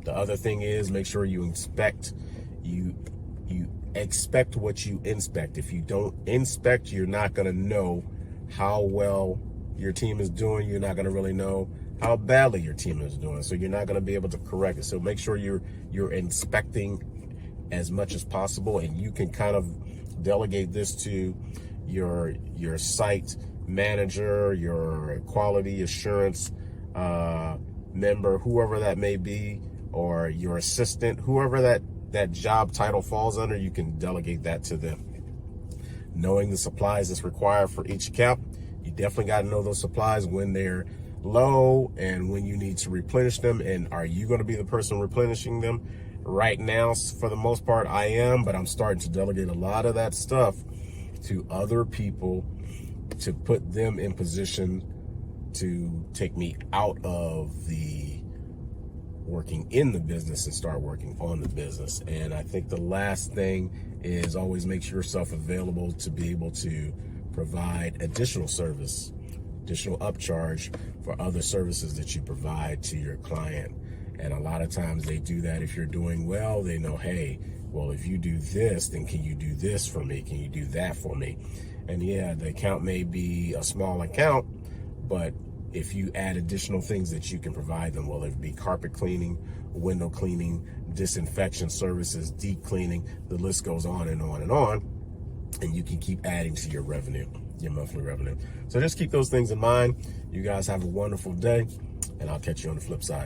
The other thing is make sure you inspect, you expect what you inspect. If you don't inspect, you're not going to know how well your team is doing. You're not going to really know how badly your team is doing. So you're not going to be able to correct it. So make sure you're inspecting as much as possible, and you can kind of delegate this to your site manager, your quality assurance member, whoever that may be, or your assistant, whoever that job title falls under. You can delegate that to them. Knowing the supplies that's required for each account, you definitely got to know those supplies when they're low and when you need to replenish them. And are you going to be the person replenishing them? Right now, for the most part, I am, but I'm starting to delegate a lot of that stuff to other people to put them in position to take me out of the working in the business and start working on the business. And I think the last thing is always make yourself available to be able to provide additional service, additional upcharge for other services that you provide to your client. And a lot of times they do that. If you're doing well, they know, hey, well, if you do this, then can you do this for me? Can you do that for me? And yeah, the account may be a small account, but if you add additional things that you can provide them, whether it be carpet cleaning, window cleaning, disinfection services, deep cleaning, the list goes on and on and on, and you can keep adding to your revenue, your monthly revenue. So just keep those things in mind. You guys have a wonderful day, and I'll catch you on the flip side.